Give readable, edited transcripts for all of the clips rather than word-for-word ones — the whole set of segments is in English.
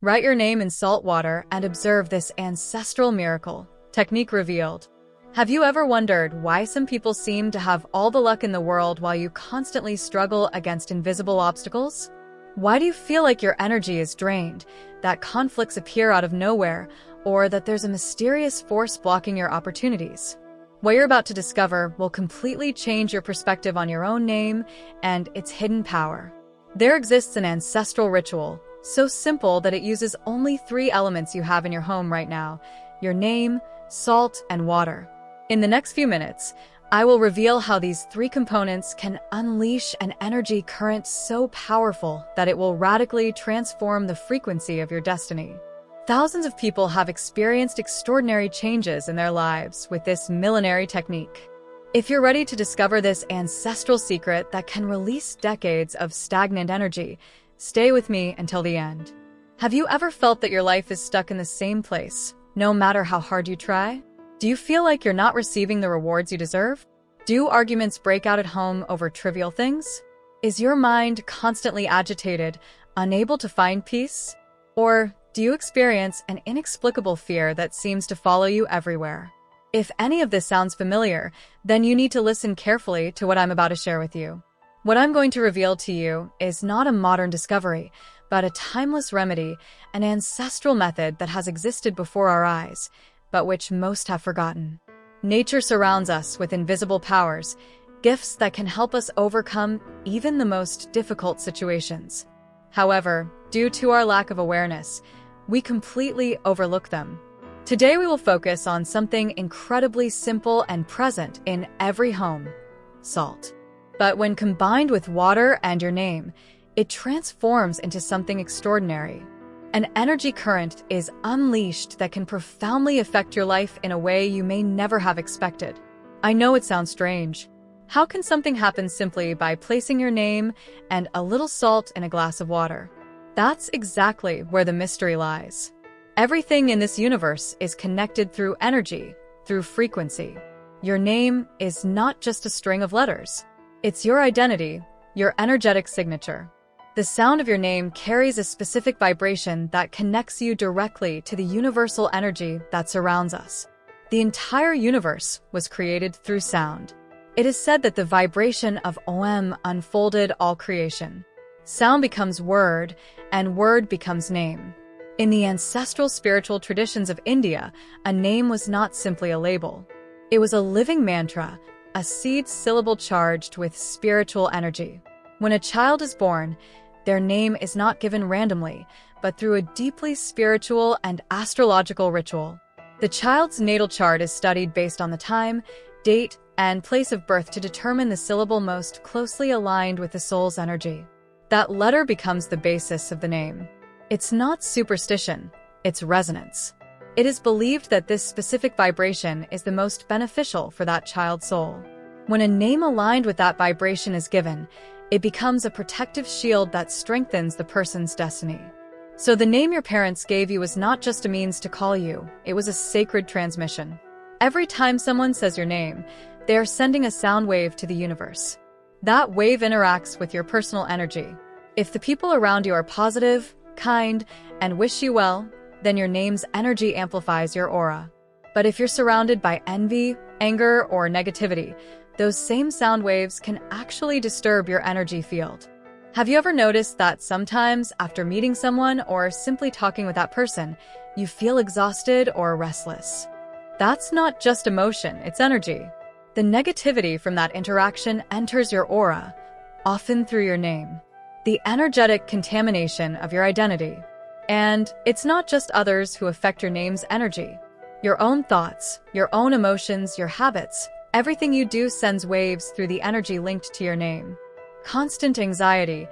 Write your name in salt water and observe this ancestral miracle. Technique revealed. Have you ever wondered why some people seem to have all the luck in the world while you constantly struggle against invisible obstacles? Why do you feel like your energy is drained, that conflicts appear out of nowhere, or that there's a mysterious force blocking your opportunities? What you're about to discover will completely change your perspective on your own name and its hidden power. There exists an ancestral ritual, so simple that it uses only 3 elements you have in your home right now: your name, salt, and water. In the next few minutes, I will reveal how these 3 components can unleash an energy current so powerful that it will radically transform the frequency of your destiny. Thousands of people have experienced extraordinary changes in their lives with this millenary technique. If you're ready to discover this ancestral secret that can release decades of stagnant energy, stay with me until the end. Have you ever felt that your life is stuck in the same place, no matter how hard you try? Do you feel like you're not receiving the rewards you deserve? Do arguments break out at home over trivial things? Is your mind constantly agitated, unable to find peace? Or do you experience an inexplicable fear that seems to follow you everywhere? If any of this sounds familiar, then you need to listen carefully to what I'm about to share with you. What I'm going to reveal to you is not a modern discovery, but a timeless remedy, an ancestral method that has existed before our eyes, but which most have forgotten. Nature surrounds us with invisible powers, gifts that can help us overcome even the most difficult situations. However, due to our lack of awareness, we completely overlook them. Today we will focus on something incredibly simple and present in every home: salt. But when combined with water and your name, it transforms into something extraordinary. An energy current is unleashed that can profoundly affect your life in a way you may never have expected. I know it sounds strange. How can something happen simply by placing your name and a little salt in a glass of water? That's exactly where the mystery lies. Everything in this universe is connected through energy, through frequency. Your name is not just a string of letters. It's your identity, your energetic signature. The sound of your name carries a specific vibration that connects you directly to the universal energy that surrounds us. The entire universe was created through sound. It is said that the vibration of Om unfolded all creation. Sound becomes word, and word becomes name. In the ancestral spiritual traditions of India, a name was not simply a label. It was a living mantra, a seed syllable charged with spiritual energy. When a child is born, their name is not given randomly, but through a deeply spiritual and astrological ritual. The child's natal chart is studied based on the time, date, and place of birth to determine the syllable most closely aligned with the soul's energy. That letter becomes the basis of the name. It's not superstition, it's resonance. It is believed that this specific vibration is the most beneficial for that child's soul. When a name aligned with that vibration is given, it becomes a protective shield that strengthens the person's destiny. So the name your parents gave you was not just a means to call you, it was a sacred transmission. Every time someone says your name, they are sending a sound wave to the universe. That wave interacts with your personal energy. If the people around you are positive, kind, and wish you well, then your name's energy amplifies your aura. But if you're surrounded by envy, anger, or negativity, those same sound waves can actually disturb your energy field. Have you ever noticed that sometimes after meeting someone or simply talking with that person, you feel exhausted or restless? That's not just emotion, it's energy. The negativity from that interaction enters your aura, often through your name. The energetic contamination of your identity. And it's not just others who affect your name's energy. Your own thoughts, your own emotions, your habits, everything you do sends waves through the energy linked to your name. Constant anxiety,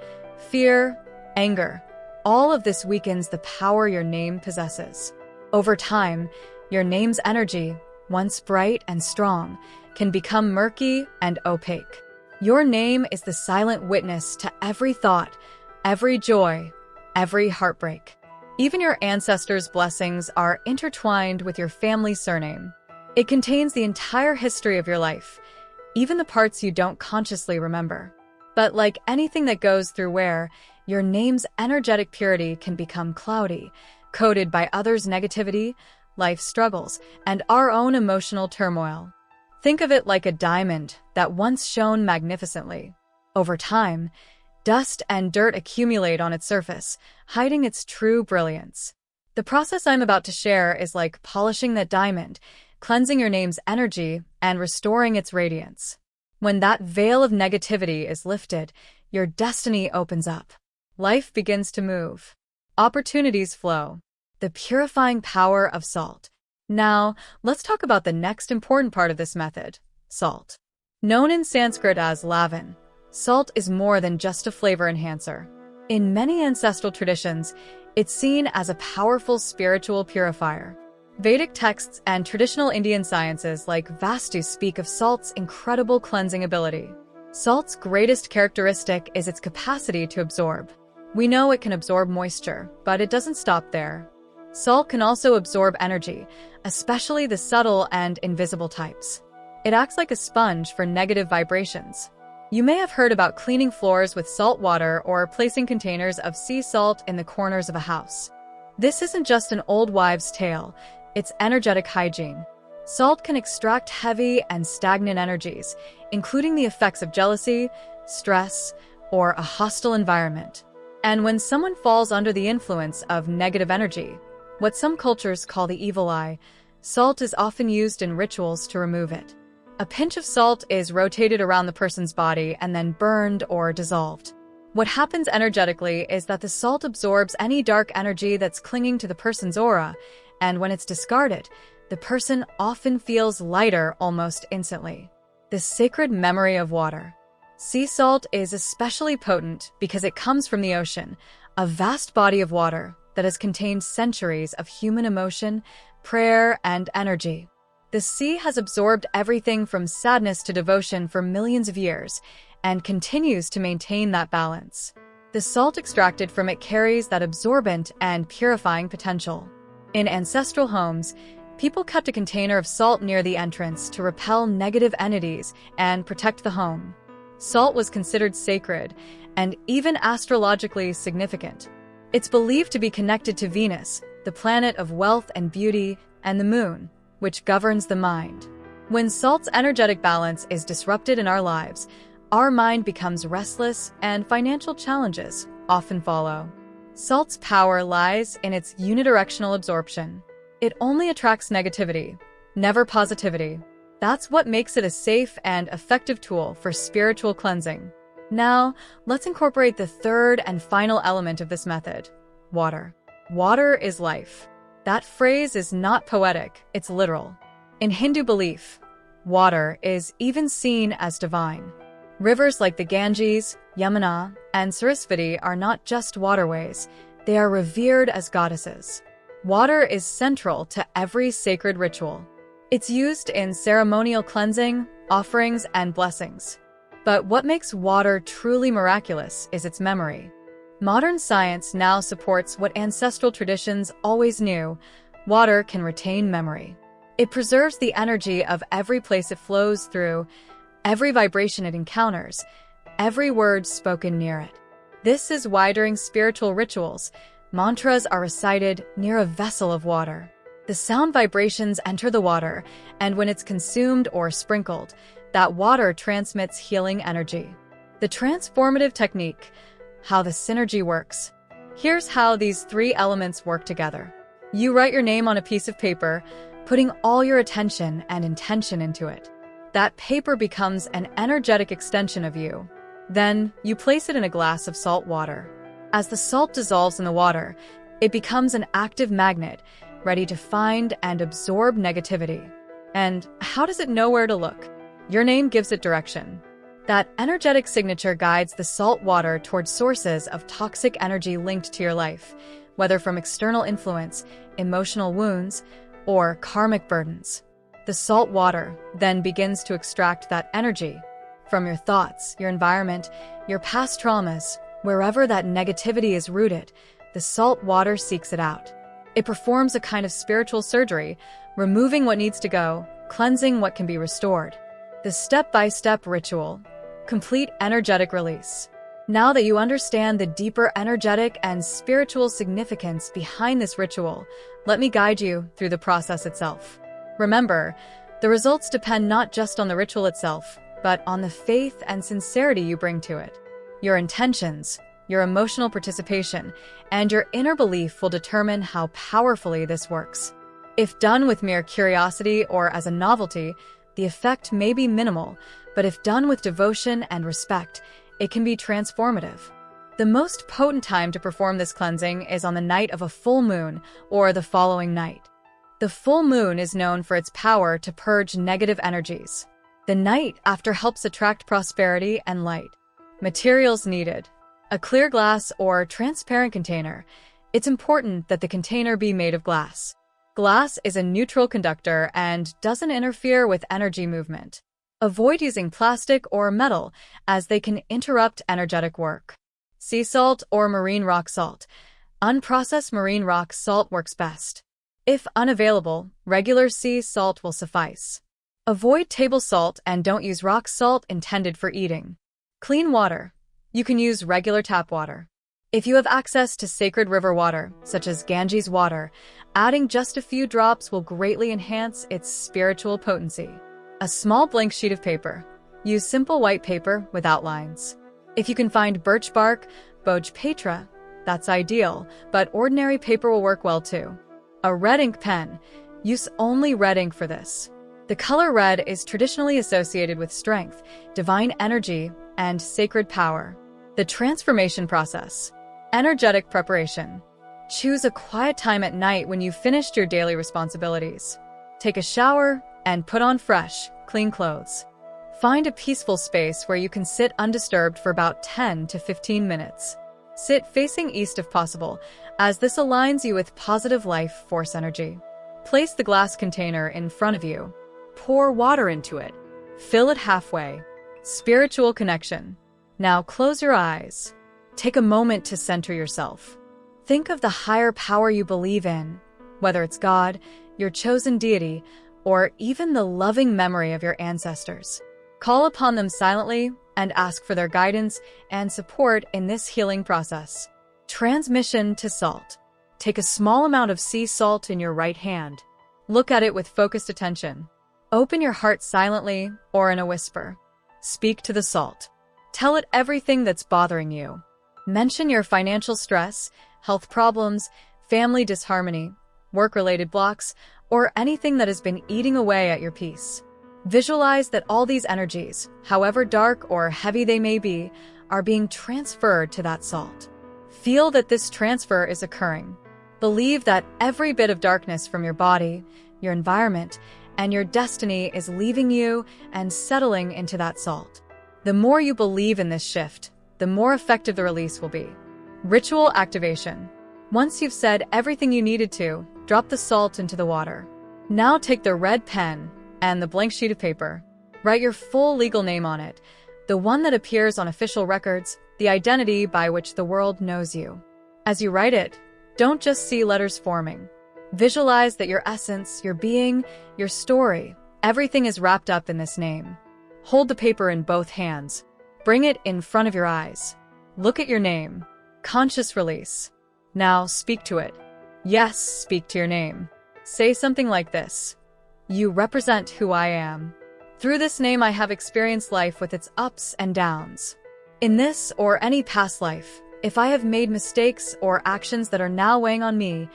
fear, anger, all of this weakens the power your name possesses. Over time, your name's energy, once bright and strong, can become murky and opaque. Your name is the silent witness to every thought, every joy, every heartbreak. Even your ancestors' blessings are intertwined with your family surname. It contains the entire history of your life, even the parts you don't consciously remember. But like anything that goes through wear, your name's energetic purity can become cloudy, coated by others' negativity, life struggles, and our own emotional turmoil. Think of it like a diamond that once shone magnificently. Over time, dust and dirt accumulate on its surface, hiding its true brilliance. The process I'm about to share is like polishing that diamond, cleansing your name's energy, and restoring its radiance. When that veil of negativity is lifted, your destiny opens up. Life begins to move. Opportunities flow. The purifying power of salt. Now, let's talk about the next important part of this method, salt. Known in Sanskrit as lavin, salt is more than just a flavor enhancer. In many ancestral traditions, it's seen as a powerful spiritual purifier. Vedic texts and traditional Indian sciences like Vastu speak of salt's incredible cleansing ability. Salt's greatest characteristic is its capacity to absorb. We know it can absorb moisture, but it doesn't stop there. Salt can also absorb energy, especially the subtle and invisible types. It acts like a sponge for negative vibrations. You may have heard about cleaning floors with salt water or placing containers of sea salt in the corners of a house. This isn't just an old wives' tale, it's energetic hygiene. Salt can extract heavy and stagnant energies, including the effects of jealousy, stress, or a hostile environment. And when someone falls under the influence of negative energy, what some cultures call the evil eye, salt is often used in rituals to remove it. A pinch of salt is rotated around the person's body and then burned or dissolved. What happens energetically is that the salt absorbs any dark energy that's clinging to the person's aura, and when it's discarded, the person often feels lighter almost instantly. The sacred memory of water. Sea salt is especially potent because it comes from the ocean, a vast body of water that has contained centuries of human emotion, prayer, and energy. The sea has absorbed everything from sadness to devotion for millions of years and continues to maintain that balance. The salt extracted from it carries that absorbent and purifying potential. In ancestral homes, people kept a container of salt near the entrance to repel negative entities and protect the home. Salt was considered sacred and even astrologically significant. It's believed to be connected to Venus, the planet of wealth and beauty, and the moon, which governs the mind. When salt's energetic balance is disrupted in our lives, our mind becomes restless and financial challenges often follow. Salt's power lies in its unidirectional absorption. It only attracts negativity, never positivity. That's what makes it a safe and effective tool for spiritual cleansing. Now, let's incorporate the third and final element of this method, water. Water is life. That phrase is not poetic, it's literal. In Hindu belief, water is even seen as divine. Rivers like the Ganges, Yamuna, and Sarasvati are not just waterways, they are revered as goddesses. Water is central to every sacred ritual. It's used in ceremonial cleansing, offerings, and blessings. But what makes water truly miraculous is its memory. Modern science now supports what ancestral traditions always knew: water can retain memory. It preserves the energy of every place it flows through, every vibration it encounters, every word spoken near it. This is why during spiritual rituals, mantras are recited near a vessel of water. The sound vibrations enter the water, and when it's consumed or sprinkled, that water transmits healing energy. The transformative technique, how the synergy works. Here's how these three elements work together. You write your name on a piece of paper, putting all your attention and intention into it. That paper becomes an energetic extension of you. Then, you place it in a glass of salt water. As the salt dissolves in the water, it becomes an active magnet, ready to find and absorb negativity. And how does it know where to look? Your name gives it direction. That energetic signature guides the salt water towards sources of toxic energy linked to your life, whether from external influence, emotional wounds, or karmic burdens. The salt water then begins to extract that energy from your thoughts, your environment, your past traumas. Wherever that negativity is rooted, the salt water seeks it out. It performs a kind of spiritual surgery, removing what needs to go, cleansing what can be restored. The step-by-step ritual, complete energetic release. Now that you understand the deeper energetic and spiritual significance behind this ritual, let me guide you through the process itself. Remember, the results depend not just on the ritual itself, but on the faith and sincerity you bring to it. Your intentions, your emotional participation, and your inner belief will determine how powerfully this works. If done with mere curiosity or as a novelty, the effect may be minimal, but if done with devotion and respect, it can be transformative. The most potent time to perform this cleansing is on the night of a full moon or the following night. The full moon is known for its power to purge negative energies. The night after helps attract prosperity and light. Materials needed: a clear glass or transparent container. It's important that the container be made of glass. Glass is a neutral conductor and doesn't interfere with energy movement. Avoid using plastic or metal, as they can interrupt energetic work. Sea salt or marine rock salt. Unprocessed marine rock salt works best. If unavailable, regular sea salt will suffice. Avoid table salt and don't use rock salt intended for eating. Clean water. You can use regular tap water. If you have access to sacred river water, such as Ganges water, adding just a few drops will greatly enhance its spiritual potency. A small blank sheet of paper. Use simple white paper with outlines. If you can find birch bark, Boj Petra, that's ideal, but ordinary paper will work well too. A red ink pen. Use only red ink for this. The color red is traditionally associated with strength, divine energy, and sacred power. The transformation process. Energetic preparation. Choose a quiet time at night when you've finished your daily responsibilities. Take a shower and put on fresh, clean clothes. Find a peaceful space where you can sit undisturbed for about 10 to 15 minutes. Sit facing east if possible, as this aligns you with positive life force energy. Place the glass container in front of you. Pour water into it. Fill it halfway. Spiritual connection. Now close your eyes. Take a moment to center yourself. Think of the higher power you believe in, whether it's God, your chosen deity, or even the loving memory of your ancestors. Call upon them silently and ask for their guidance and support in this healing process. Transmission to salt. Take a small amount of sea salt in your right hand. Look at it with focused attention. Open your heart silently or in a whisper. Speak to the salt. Tell it everything that's bothering you. Mention your financial stress, health problems, family disharmony, work-related blocks, or anything that has been eating away at your peace. Visualize that all these energies, however dark or heavy they may be, are being transferred to that salt. Feel that this transfer is occurring. Believe that every bit of darkness from your body, your environment, and your destiny is leaving you and settling into that salt. The more you believe in this shift, the more effective the release will be. Ritual activation. Once you've said everything you needed to, drop the salt into the water. Now take the red pen and the blank sheet of paper. Write your full legal name on it, the one that appears on official records, the identity by which the world knows you. As you write it, don't just see letters forming. Visualize that your essence, your being, your story, everything is wrapped up in this name. Hold the paper in both hands. Bring it in front of your eyes. Look at your name. Conscious release. Now speak to it. Yes, speak to your name. Say something like this. You represent who I am. Through this name I have experienced life with its ups and downs. In this or any past life, if I have made mistakes or actions that are now weighing on me,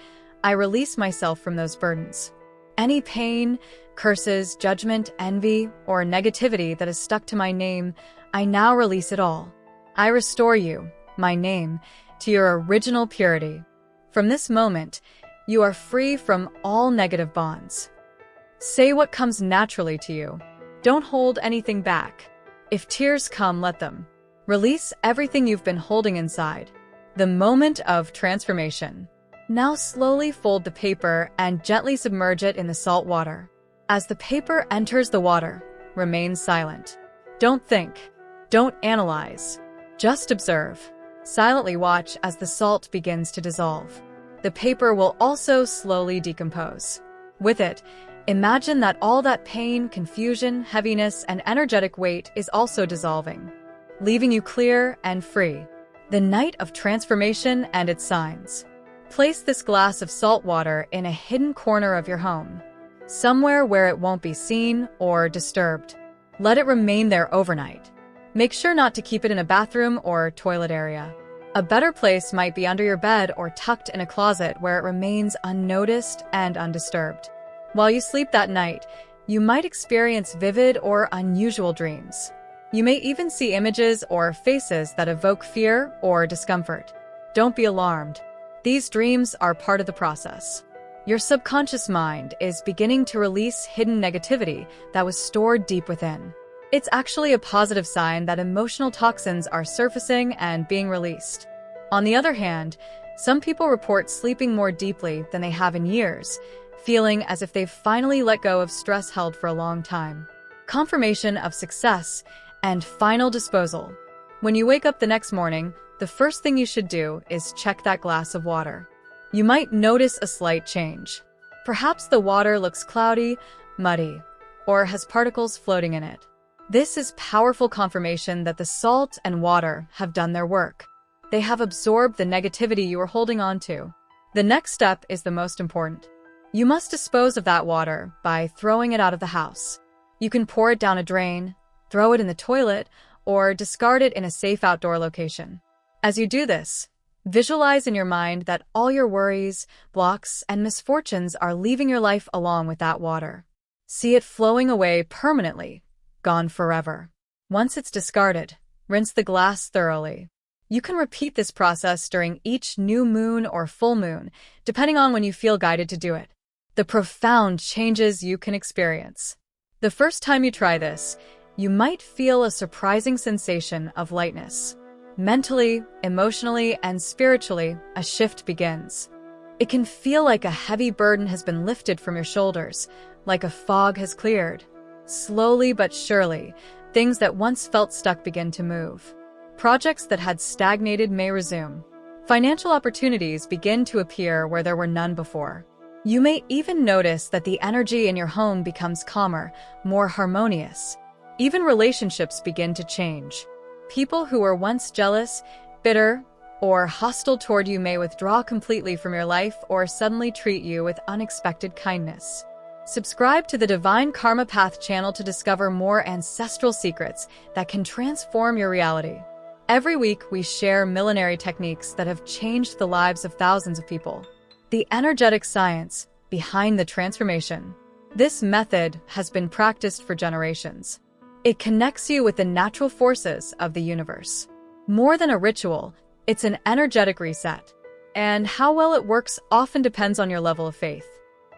I release myself from those burdens. Any pain, curses, judgment, envy, or negativity that is stuck to my name, I now release it all. I restore you, my name, to your original purity. From this moment, you are free from all negative bonds. Say what comes naturally to you. Don't hold anything back. If tears come, let them. Release everything you've been holding inside. The moment of transformation. Now slowly fold the paper and gently submerge it in the salt water. As the paper enters the water, remain silent. Don't think. Don't analyze. Just observe. Silently watch as the salt begins to dissolve. The paper will also slowly decompose. With it, imagine that all that pain, confusion, heaviness, and energetic weight is also dissolving. leaving you clear and free. The night of transformation and its signs. Place this glass of salt water in a hidden corner of your home, somewhere where it won't be seen or disturbed. Let it remain there overnight. Make sure not to keep it in a bathroom or toilet area. A better place might be under your bed or tucked in a closet where it remains unnoticed and undisturbed. While you sleep that night, you might experience vivid or unusual dreams. You may even see images or faces that evoke fear or discomfort. Don't be alarmed. These dreams are part of the process. Your subconscious mind is beginning to release hidden negativity that was stored deep within. It's actually a positive sign that emotional toxins are surfacing and being released. On the other hand, some people report sleeping more deeply than they have in years, feeling as if they've finally let go of stress held for a long time. Confirmation of success and final disposal. When you wake up the next morning, the first thing you should do is check that glass of water. You might notice a slight change. Perhaps the water looks cloudy, muddy, or has particles floating in it. This is powerful confirmation that the salt and water have done their work. They have absorbed the negativity you were holding on to. The next step is the most important. You must dispose of that water by throwing it out of the house. You can pour it down a drain, throw it in the toilet, or discard it in a safe outdoor location. As you do this, visualize in your mind that all your worries, blocks, and misfortunes are leaving your life along with that water. See it flowing away permanently, gone forever. Once it's discarded, rinse the glass thoroughly. You can repeat this process during each new moon or full moon, depending on when you feel guided to do it. The profound changes you can experience. The first time you try this, you might feel a surprising sensation of lightness. Mentally, emotionally, and spiritually, a shift begins. It can feel like a heavy burden has been lifted from your shoulders, like a fog has cleared. Slowly but surely, things that once felt stuck begin to move. Projects that had stagnated may resume. Financial opportunities begin to appear where there were none before. You may even notice that the energy in your home becomes calmer, more harmonious. Even relationships begin to change. People who were once jealous, bitter, or hostile toward you may withdraw completely from your life or suddenly treat you with unexpected kindness. Subscribe to the Divine Karma Path channel to discover more ancestral secrets that can transform your reality. Every week, we share millenary techniques that have changed the lives of thousands of people. The energetic science behind the transformation. This method has been practiced for generations. It connects you with the natural forces of the universe. More than a ritual, it's an energetic reset. And how well it works often depends on your level of faith.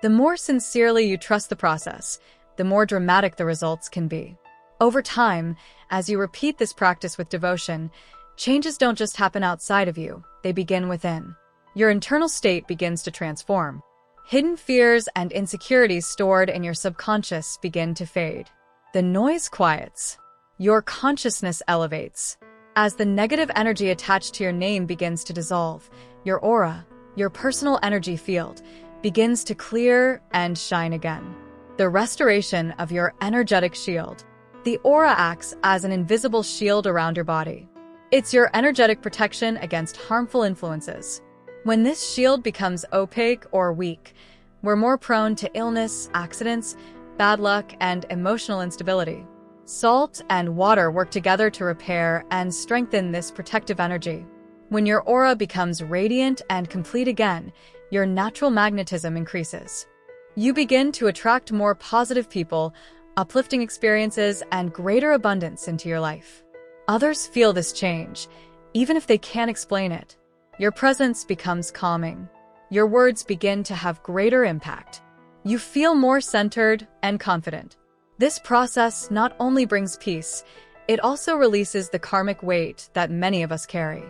The more sincerely you trust the process, the more dramatic the results can be. Over time, as you repeat this practice with devotion, changes don't just happen outside of you, they begin within. Your internal state begins to transform. Hidden fears and insecurities stored in your subconscious begin to fade. The noise quiets. Your consciousness elevates. As the negative energy attached to your name begins to dissolve, your aura, your personal energy field, begins to clear and shine again. The restoration of your energetic shield. The aura acts as an invisible shield around your body. It's your energetic protection against harmful influences. When this shield becomes opaque or weak, we're more prone to illness, accidents, bad luck, and emotional instability. Salt and water work together to repair and strengthen this protective energy. When your aura becomes radiant and complete again, your natural magnetism increases. You begin to attract more positive people, uplifting experiences, and greater abundance into your life. Others feel this change, even if they can't explain it. Your presence becomes calming. Your words begin to have greater impact. You feel more centered and confident. This process not only brings peace, it also releases the karmic weight that many of us carry.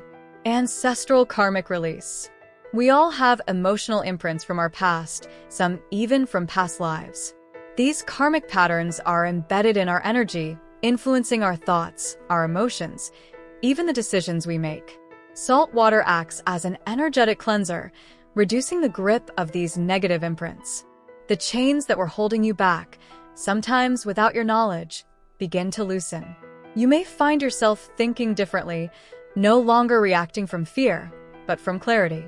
Ancestral karmic release. We all have emotional imprints from our past, some even from past lives. These karmic patterns are embedded in our energy, influencing our thoughts, our emotions, even the decisions we make. Salt water acts as an energetic cleanser, reducing the grip of these negative imprints. The chains that were holding you back, sometimes without your knowledge, begin to loosen. You may find yourself thinking differently, no longer reacting from fear, but from clarity.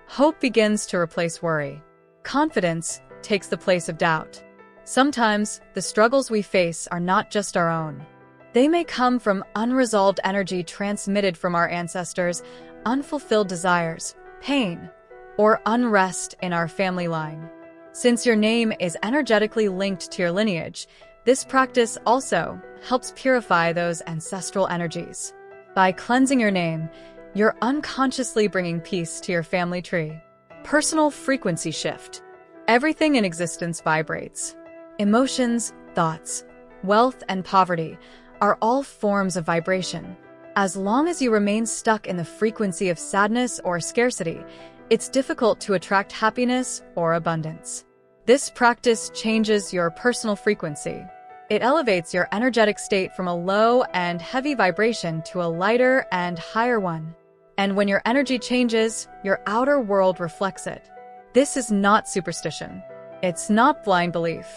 Hope begins to replace worry. Confidence takes the place of doubt. Sometimes, the struggles we face are not just our own. They may come from unresolved energy transmitted from our ancestors, unfulfilled desires, pain, or unrest in our family line. Since your name is energetically linked to your lineage, this practice also helps purify those ancestral energies. By cleansing your name, you're unconsciously bringing peace to your family tree. Personal frequency shift. Everything in existence vibrates. Emotions, thoughts, wealth, and poverty are all forms of vibration. As long as you remain stuck in the frequency of sadness or scarcity, it's difficult to attract happiness or abundance. This practice changes your personal frequency. It elevates your energetic state from a low and heavy vibration to a lighter and higher one. And when your energy changes, your outer world reflects it. This is not superstition. It's not blind belief.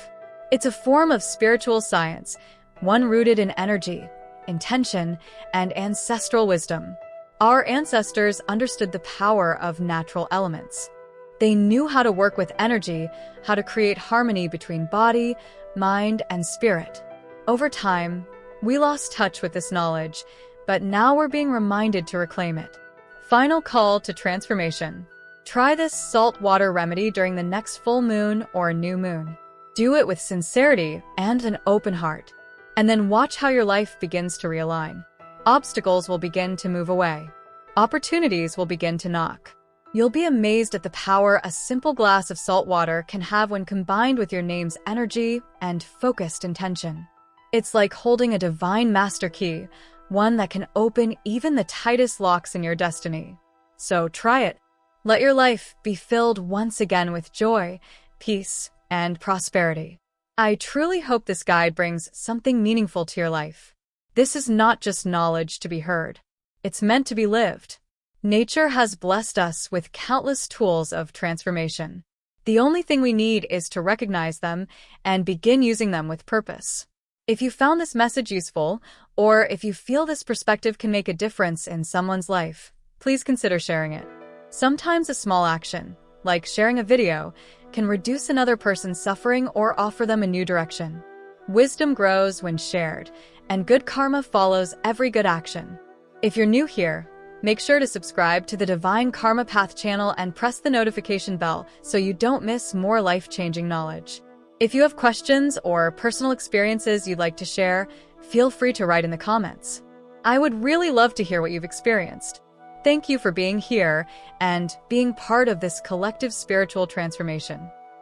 It's a form of spiritual science, one rooted in energy, intention, and ancestral wisdom. Our ancestors understood the power of natural elements. They knew how to work with energy, how to create harmony between body, mind, and spirit. Over time, we lost touch with this knowledge, but now we're being reminded to reclaim it. Final call to transformation. Try this salt water remedy during the next full moon or new moon. Do it with sincerity and an open heart. And then watch how your life begins to realign. Obstacles will begin to move away. Opportunities will begin to knock. You'll be amazed at the power a simple glass of salt water can have when combined with your name's energy and focused intention. It's like holding a divine master key, one that can open even the tightest locks in your destiny. So try it. Let your life be filled once again with joy, peace, and prosperity. I truly hope this guide brings something meaningful to your life. This is not just knowledge to be heard. It's meant to be lived. Nature has blessed us with countless tools of transformation. The only thing we need is to recognize them and begin using them with purpose. If you found this message useful, or if you feel this perspective can make a difference in someone's life, please consider sharing it. Sometimes a small action, like sharing a video, can reduce another person's suffering or offer them a new direction. Wisdom grows when shared, and good karma follows every good action. If you're new here, make sure to subscribe to the Divine Karma Path channel and press the notification bell so you don't miss more life-changing knowledge. If you have questions or personal experiences you'd like to share, feel free to write in the comments. I would really love to hear what you've experienced. Thank you for being here and being part of this collective spiritual transformation.